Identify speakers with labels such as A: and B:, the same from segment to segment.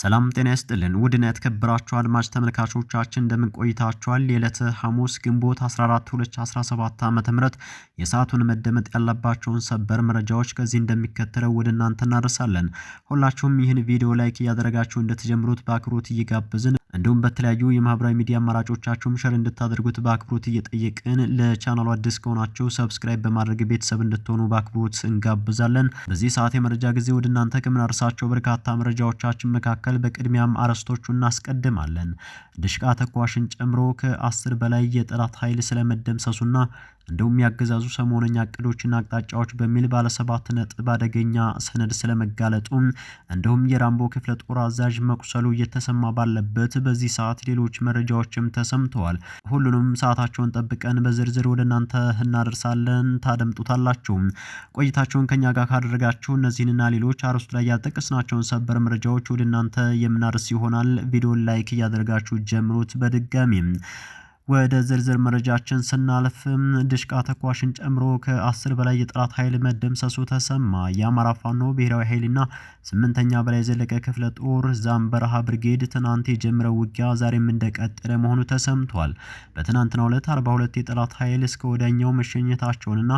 A: ሰላም ጤና ይስጥልን ውድና የተከበራችሁ አድማጭ ተመልካቾቻችን እንደምን ቆይታችኋል? የዕለተ ሐሙስ ግንቦት 14 2017 ዓ.ም የሰዓቱን መደመጥ ያለባቸውን ሰበር መረጃዎች ከዚህ እንደሚከተለው ወደ እናንተ እናደርሳለን። ሁላችሁም ይህን ቪዲዮ ላይክ እያደረጋችሁ እንድትጀምሩት በአክብሮት እየጋበዝን እንዲሁም በተለያዩ የማህበራዊ ሚዲያ አማራጮቻችሁም ሸር እንድታደርጉት በአክብሮት እየጠየቅን ለቻናሉ አዲስ ከሆናችሁ ሰብስክራይብ በማድረግ ቤተሰብ እንድትሆኑ በአክብሮት እንጋብዛለን። በዚህ ሰዓት የመረጃ ጊዜ ወደ እናንተ ከምናደርሳቸው በርካታ መረጃዎቻችን መካከል በቅድሚያም አርዕስቶቹን እናስቀድማለን። ድሽቃ ተኳሽን ጨምሮ ከ10 በላይ የጠላት ኃይል ስለመደምሰሱና እንደውም ያገዛዙ ሰሞነኛ እቅዶችና አቅጣጫዎች በሚል ባለ 7 ነጥብ አደገኛ ሰነድ ስለመጋለጡ እንደውም የራምቦ ክፍለ ጦር አዛዥ መቁሰሉ እየተሰማ ባለበት በዚህ ሰዓት ሌሎች መረጃዎችም ተሰምተዋል። ሁሉንም ሰዓታቸውን ጠብቀን በዝርዝር ወደ እናንተ እናደርሳለን፣ ታደምጡታላችሁ። ቆይታችሁን ከኛ ጋር ካደረጋችሁ እነዚህንና ሌሎች አርዕስቱ ላይ ያልጠቀስናቸውን ሰበር መረጃዎች ወደ እናንተ የምናደርስ ይሆናል። ቪዲዮን ላይክ እያደረጋችሁ ጀምሩት። በድጋሚ ወደ ዝርዝር መረጃችን ስናልፍ ድሽቃ ተኳሽን ጨምሮ ከ10 በላይ የጠላት ኃይል መደምሰሱ ተሰማ። የአማራ ፋኖ ብሔራዊ ኃይልና 8ኛ በላይ ዘለቀ ክፍለ ጦር ዛምበረሃ ብርጌድ ትናንት የጀመረው ውጊያ ዛሬም እንደቀጠለ መሆኑ ተሰምቷል። በትናንትናው ዕለት 42 የጠላት ኃይል እስከ ወዲያኛው መሸኘታቸውንና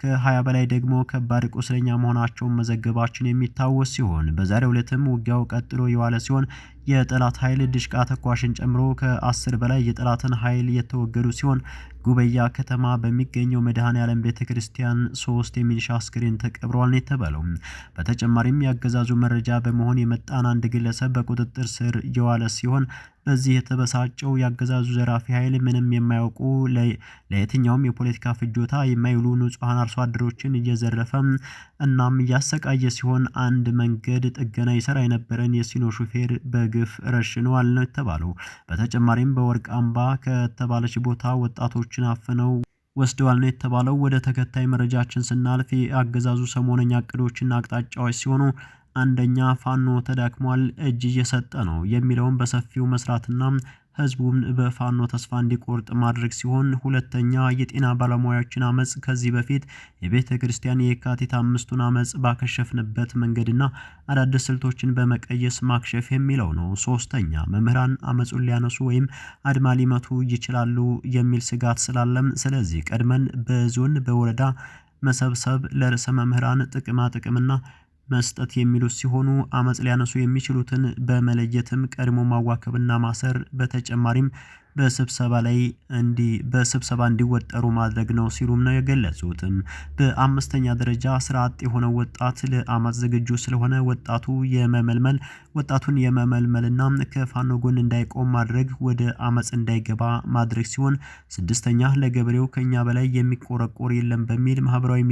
A: ከ20 በላይ ደግሞ ከባድ ቁስለኛ መሆናቸውን መዘገባችን የሚታወስ ሲሆን በዛሬው ዕለትም ውጊያው ቀጥሎ የዋለ ሲሆን የጠላት ኃይል ድሽቃ ተኳሽን ጨምሮ ከ10 በላይ የጠላትን ኃይል የተወገዱ ሲሆን ጉበያ ከተማ በሚገኘው መድኃኔዓለም ቤተክርስቲያን 3 የሚሊሻ አስክሬን ተቀብረዋል ነው የተባለው። በተጨማሪም ያገዛዙ መረጃ በመሆን የመጣን አንድ ግለሰብ በቁጥጥር ስር የዋለ ሲሆን በዚህ የተበሳጨው ያገዛዙ ዘራፊ ኃይል ምንም የማያውቁ ለየትኛውም የፖለቲካ ፍጆታ የማይውሉ ንጹሃን አርሶ አደሮችን እየዘረፈ እናም እያሰቃየ ሲሆን አንድ መንገድ ጥገና ይሰራ የነበረን የሲኖ ሹፌር በግፍ ረሽነዋል ነው የተባለው። በተጨማሪም በወርቅ አምባ ከተባለች ቦታ ወጣቶችን አፍነው ወስደዋል ነው የተባለው። ወደ ተከታይ መረጃችን ስናልፍ የአገዛዙ ሰሞነኛ እቅዶችና አቅጣጫዎች ሲሆኑ አንደኛ ፋኖ ተዳክሟል፣ እጅ እየሰጠ ነው የሚለውን በሰፊው መስራትና ህዝቡን በፋኖ ተስፋ እንዲቆርጥ ማድረግ ሲሆን ሁለተኛ የጤና ባለሙያዎችን አመጽ ከዚህ በፊት የቤተ ክርስቲያን የካቲት 5ቱን አመጽ ባከሸፍንበት መንገድና አዳዲስ ስልቶችን በመቀየስ ማክሸፍ የሚለው ነው። ሶስተኛ መምህራን አመጹን ሊያነሱ ወይም አድማ ሊመቱ ይችላሉ የሚል ስጋት ስላለም ስለዚህ ቀድመን በዞን በወረዳ መሰብሰብ ለርዕሰ መምህራን ጥቅምና መስጠት የሚሉት ሲሆኑ አመጽ ሊያነሱ የሚችሉትን በመለየትም ቀድሞ ማዋከብና ማሰር በተጨማሪም በስብሰባ እንዲወጠሩ ማድረግ ነው ሲሉም ነው የገለጹት። በአምስተኛ ደረጃ ስራ አጥ የሆነው ወጣት ለአመጽ ዝግጁ ስለሆነ ወጣቱን የመመልመልና ከፋኖ ጎን እንዳይቆም ማድረግ ወደ አመጽ እንዳይገባ ማድረግ ሲሆን ስድስተኛ ለገበሬው ከኛ በላይ የሚቆረቆር የለም በሚል ማህበራዊ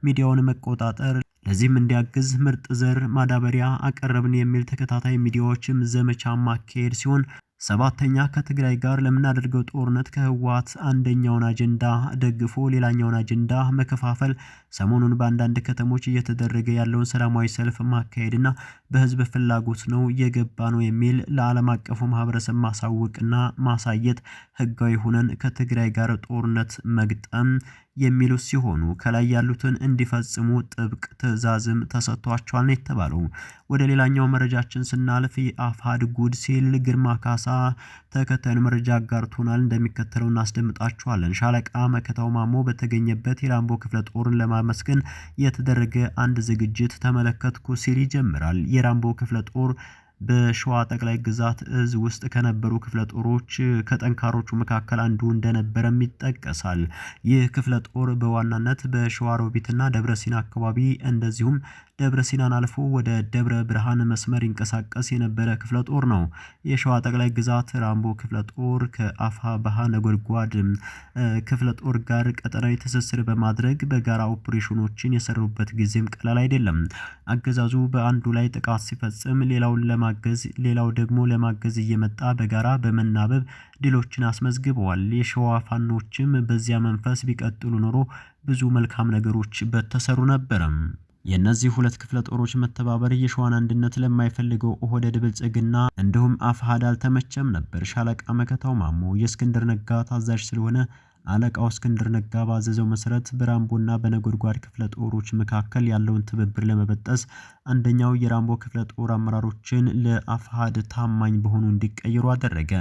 A: ሚዲያውን መቆጣጠር ለዚህም እንዲያግዝ ምርጥ ዘር ማዳበሪያ አቀረብን የሚል ተከታታይ ሚዲያዎችም ዘመቻ ማካሄድ ሲሆን ሰባተኛ ከትግራይ ጋር ለምናደርገው ጦርነት ከህወሓት አንደኛውን አጀንዳ ደግፎ ሌላኛውን አጀንዳ መከፋፈል ሰሞኑን በአንዳንድ ከተሞች እየተደረገ ያለውን ሰላማዊ ሰልፍ ማካሄድና በህዝብ ፍላጎት ነው የገባ ነው የሚል ለዓለም አቀፉ ማህበረሰብ ማሳወቅና ማሳየት ህጋዊ ሆነን ከትግራይ ጋር ጦርነት መግጠም የሚሉት ሲሆኑ ከላይ ያሉትን እንዲፈጽሙ ጥብቅ ትዕዛዝም ተሰጥቷቸዋል ነው የተባለው። ወደ ሌላኛው መረጃችን ስናልፍ የአፋድ ጉድ ሲል ግርማ ካሳ ተከታዩን መረጃ አጋርቶናል፣ እንደሚከተለው እናስደምጣችኋለን። ሻለቃ መከታው ማሞ በተገኘበት የራምቦ ክፍለ ጦርን ለማመስገን የተደረገ አንድ ዝግጅት ተመለከትኩ ሲል ይጀምራል። የራምቦ ክፍለ ጦር በሸዋ ጠቅላይ ግዛት እዝ ውስጥ ከነበሩ ክፍለ ጦሮች ከጠንካሮቹ መካከል አንዱ እንደነበረም ይጠቀሳል። ይህ ክፍለ ጦር በዋናነት በሸዋ ሮቢትና ደብረ ሲና አካባቢ እንደዚሁም ደብረ ሲናን አልፎ ወደ ደብረ ብርሃን መስመር ይንቀሳቀስ የነበረ ክፍለ ጦር ነው። የሸዋ ጠቅላይ ግዛት ራምቦ ክፍለ ጦር ከአፋ ባህ ነጎድጓድ ክፍለ ጦር ጋር ቀጠናዊ ትስስር በማድረግ በጋራ ኦፕሬሽኖችን የሰሩበት ጊዜም ቀላል አይደለም። አገዛዙ በአንዱ ላይ ጥቃት ሲፈጽም ሌላው ደግሞ ለማገዝ እየመጣ በጋራ በመናበብ ድሎችን አስመዝግበዋል። የሸዋ ፋኖችም በዚያ መንፈስ ቢቀጥሉ ኖሮ ብዙ መልካም ነገሮች በተሰሩ ነበርም። የነዚህ ሁለት ክፍለ ጦሮች መተባበር የሸዋን አንድነት ለማይፈልገው ኦህዴድ ብልጽግና እንዲሁም አፋሕድ አልተመቸም ነበር። ሻለቃ መከታው ማሞ የእስክንድር ነጋ ታዛዥ ስለሆነ አለቃው እስክንድር ነጋ ባዘዘው መሰረት በራምቦና በነጎድጓድ ክፍለ ጦሮች መካከል ያለውን ትብብር ለመበጠስ አንደኛው የራምቦ ክፍለ ጦር አመራሮችን ለአፋሕድ ታማኝ በሆኑ እንዲቀየሩ አደረገ።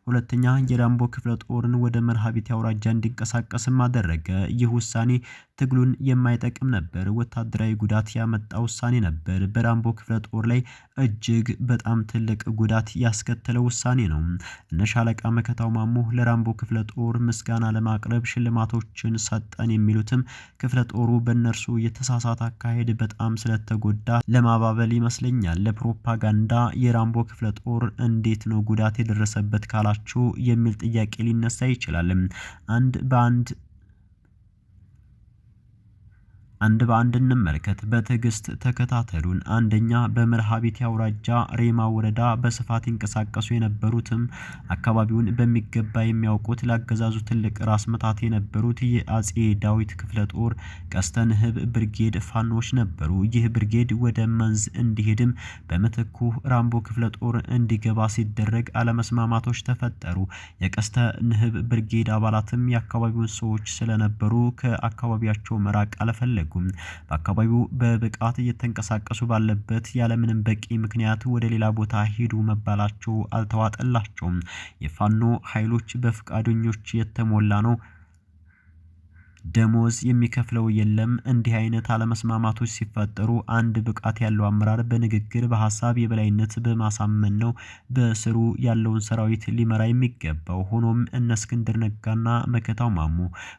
A: ሁለተኛ የራምቦ ክፍለ ጦርን ወደ መርሐቤቴ አውራጃ እንዲንቀሳቀስም አደረገ። ይህ ውሳኔ ትግሉን የማይጠቅም ነበር፣ ወታደራዊ ጉዳት ያመጣ ውሳኔ ነበር። በራምቦ ክፍለ ጦር ላይ እጅግ በጣም ትልቅ ጉዳት ያስከተለ ውሳኔ ነው። እነ ሻለቃ መከታው ማሞ ለራምቦ ክፍለ ጦር ምስጋና ለማቅረብ ሽልማቶችን ሰጠን የሚሉትም ክፍለ ጦሩ በእነርሱ የተሳሳተ አካሄድ በጣም ስለተጎዳ ለማባበል ይመስለኛል። ለፕሮፓጋንዳ የራምቦ ክፍለ ጦር እንዴት ነው ጉዳት የደረሰበት ካላችሁ የሚል ጥያቄ ሊነሳ ይችላል። አንድ በአንድ እንመልከት። በትዕግስት ተከታተሉን። አንደኛ በመርሐቤቴ አውራጃ ሬማ ወረዳ በስፋት ይንቀሳቀሱ የነበሩትም አካባቢውን በሚገባ የሚያውቁት ለአገዛዙ ትልቅ ራስ ምታት የነበሩት የአጼ ዳዊት ክፍለ ጦር ቀስተ ንህብ ብርጌድ ፋኖች ነበሩ። ይህ ብርጌድ ወደ መንዝ እንዲሄድም በምትኩ ራምቦ ክፍለ ጦር እንዲገባ ሲደረግ አለመስማማቶች ተፈጠሩ። የቀስተ ንህብ ብርጌድ አባላትም የአካባቢውን ሰዎች ስለነበሩ ከአካባቢያቸው መራቅ አልፈለጉም። በአካባቢው በብቃት እየተንቀሳቀሱ ባለበት ያለምንም በቂ ምክንያት ወደ ሌላ ቦታ ሄዱ መባላቸው አልተዋጠላቸውም። የፋኖ ኃይሎች በፍቃደኞች የተሞላ ነው፣ ደሞዝ የሚከፍለው የለም። እንዲህ አይነት አለመስማማቶች ሲፈጠሩ አንድ ብቃት ያለው አመራር በንግግር በሐሳብ የበላይነት በማሳመን ነው በስሩ ያለውን ሰራዊት ሊመራ የሚገባው። ሆኖም እነ እስክንድር ነጋና መከታው ማሞ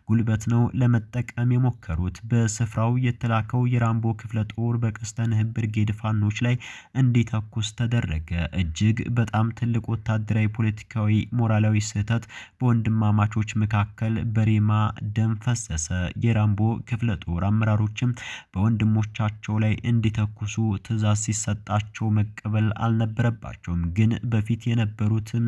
A: ጉልበት ነው ለመጠቀም የሞከሩት። በስፍራው የተላከው የራምቦ ክፍለ ጦር በቀስተ ንህብ ብርጌድ ፋኖች ላይ እንዲተኩስ ተደረገ። እጅግ በጣም ትልቅ ወታደራዊ፣ ፖለቲካዊ፣ ሞራላዊ ስህተት በወንድማማቾች መካከል በሬማ ደም ፈሰሰ። የራምቦ ክፍለ ጦር አመራሮችም በወንድሞቻቸው ላይ እንዲተኩሱ ትዕዛዝ ሲሰጣቸው መቀበል አልነበረባቸውም። ግን በፊት የነበሩትም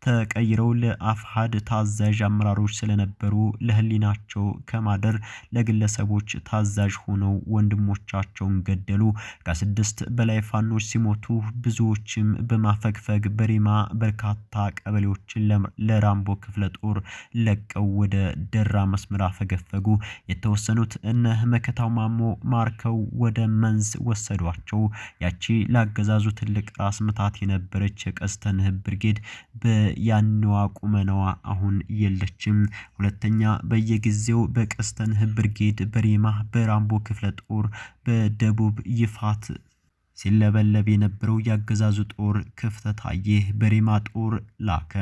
A: ተቀይረው ለአፋሕድ ታዛዥ አመራሮች ስለነበሩ ለህሊናቸው ከማደር ለግለሰቦች ታዛዥ ሆነው ወንድሞቻቸውን ገደሉ። ከ6 በላይ ፋኖች ሲሞቱ ብዙዎችም በማፈግፈግ በሬማ በርካታ ቀበሌዎችን ለራምቦ ክፍለ ጦር ለቀው ወደ ደራ መስመር አፈገፈጉ። የተወሰኑት እነ መከታው ማሞ ማርከው ወደ መንዝ ወሰዷቸው። ያቺ ላገዛዙ ትልቅ ራስ ምታት የነበረች የቀስተ ንህብ ብርጌድ በያኔዋ ቁመናዋ አሁን የለችም። ሁለተኛ በየጊዜው በቀስተ ንህብ ብርጌድ በሬማ በራምቦ ክፍለ ጦር በደቡብ ይፋት ሲለበለብ የነበረው ያገዛዙ ጦር ክፍተት አየ። በሬማ ጦር ላከ።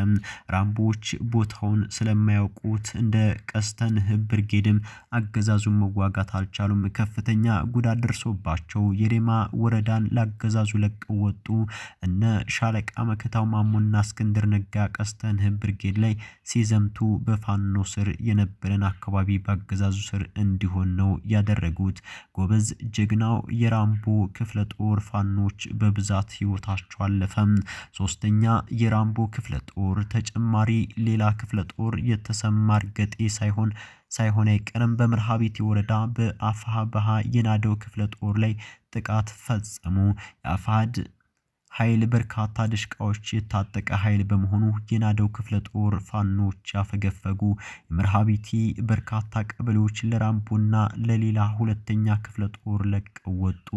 A: ራምቦች ቦታውን ስለማያውቁት እንደ ቀስተ ንህብ ብርጌድም አገዛዙን መዋጋት አልቻሉም። ከፍተኛ ጉዳት ደርሶባቸው የሬማ ወረዳን ላገዛዙ ለቀው ወጡ። እነ ሻለቃ መከታው ማሞና እስክንድር ነጋ ቀስተ ንህብ ብርጌድ ላይ ሲዘምቱ በፋኖ ስር የነበረን አካባቢ ባገዛዙ ስር እንዲሆን ነው ያደረጉት። ጎበዝ ጀግናው የራምቦ ክፍለ ጦር ፋኖች በብዛት ህይወታቸው አለፈ። ሶስተኛ የራምቦ ክፍለ ጦር ተጨማሪ ሌላ ክፍለ ጦር የተሰማ እርገጤ ሳይሆን አይቀርም በመርሐቤቴ ወረዳ በአፋሕድ የናደው ክፍለ ጦር ላይ ጥቃት ፈጸሙ። የአፋሕድ ኃይል በርካታ ድሽቃዎች የታጠቀ ኃይል በመሆኑ የናደው ክፍለ ጦር ፋኖች ያፈገፈጉ። የመርሐቤቴ በርካታ ቀበሌዎች ለራምቦና ለሌላ ሁለተኛ ክፍለ ጦር ለቀው ወጡ።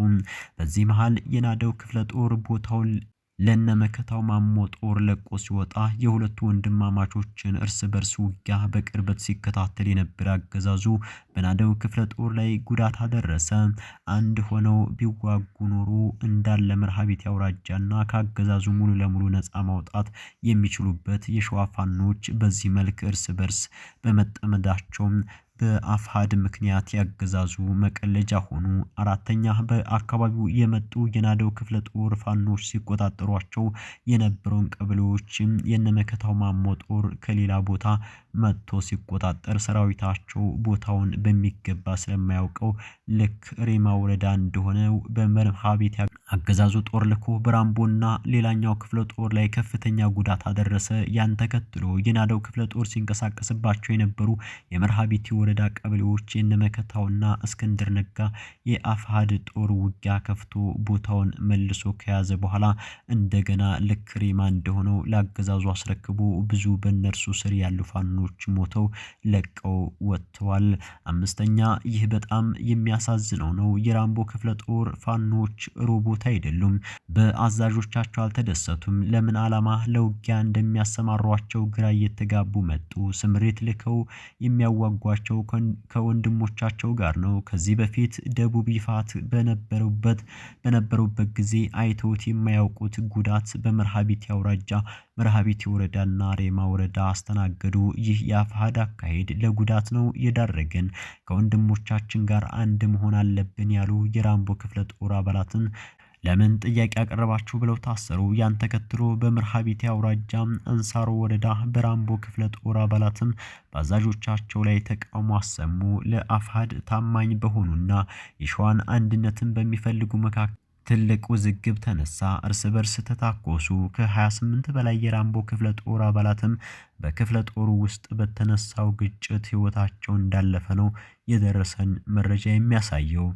A: በዚህ መሃል የናደው ክፍለ ጦር ቦታውን ለነመከታው ማሞ ጦር ለቆ ሲወጣ የሁለቱ ወንድማማቾችን እርስ በርስ ውጊያ በቅርበት ሲከታተል የነበረ አገዛዙ በናደው ክፍለ ጦር ላይ ጉዳት አደረሰ። አንድ ሆነው ቢዋጉ ኖሮ እንዳለ መርሐቤቴ አውራጃና ከአገዛዙ ሙሉ ለሙሉ ነፃ ማውጣት የሚችሉበት የሸዋ ፋኖች በዚህ መልክ እርስ በርስ በመጠመዳቸው በአፋሕድ ምክንያት ያገዛዙ መቀለጃ ሆኑ። አራተኛ በአካባቢው የመጡ የናደው ክፍለ ጦር ፋኖች ሲቆጣጠሯቸው የነበረውን ቀበሌዎችም የነመከታው ማሞ ጦር ከሌላ ቦታ መጥቶ ሲቆጣጠር ሰራዊታቸው ቦታውን በሚገባ ስለማያውቀው ልክ ሬማ ወረዳ እንደሆነ በመርሐቤቴ አገዛዙ ጦር ልኮ በራምቦና ሌላኛው ክፍለ ጦር ላይ ከፍተኛ ጉዳት አደረሰ። ያን ተከትሎ የናደው ክፍለ ጦር ሲንቀሳቀስባቸው የነበሩ የመርሐቤቴ ወረዳ ቀበሌዎች የነመከታውና እስክንድር ነጋ የአፋሕድ ጦር ውጊያ ከፍቶ ቦታውን መልሶ ከያዘ በኋላ እንደገና ልክ ሬማ እንደሆነው ለአገዛዙ አስረክቦ ብዙ በእነርሱ ስር ያሉ ፋኖች ሞተው ለቀው ወጥተዋል። አምስተኛ ይህ በጣም የሚያሳዝነው ነው። የራምቦ ክፍለ ጦር ፋኖች ሮቦት አይደሉም። በአዛዦቻቸው አልተደሰቱም። ለምን ዓላማ ለውጊያ እንደሚያሰማሯቸው ግራ እየተጋቡ መጡ። ስምሬት ልከው የሚያዋጓቸው ከወንድሞቻቸው ጋር ነው። ከዚህ በፊት ደቡብ ይፋት በነበሩበት ጊዜ አይተውት የማያውቁት ጉዳት በመርሃቤቴ አውራጃ መርሃቤቴ ወረዳና ሬማ ወረዳ አስተናገዱ። ይህ የአፋሕድ አካሄድ ለጉዳት ነው የዳረገን። ከወንድሞቻችን ጋር አንድ መሆን አለብን ያሉ የራምቦ ክፍለ ጦር አባላትን ለምን ጥያቄ ያቀረባችሁ ብለው ታሰሩ። ያን ተከትሎ በመርሃቤቴ አውራጃ አንሳሮ ወረዳ በራምቦ ክፍለ ጦር አባላትም በአዛዦቻቸው ላይ ተቃውሞ አሰሙ። ለአፋሕድ ታማኝ በሆኑና የሸዋን አንድነትን በሚፈልጉ መካከል ትልቅ ውዝግብ ተነሳ። እርስ በርስ ተታኮሱ። ከ28 በላይ የራምቦ ክፍለ ጦር አባላትም በክፍለ ጦሩ ውስጥ በተነሳው ግጭት ህይወታቸው እንዳለፈ ነው የደረሰን መረጃ የሚያሳየው።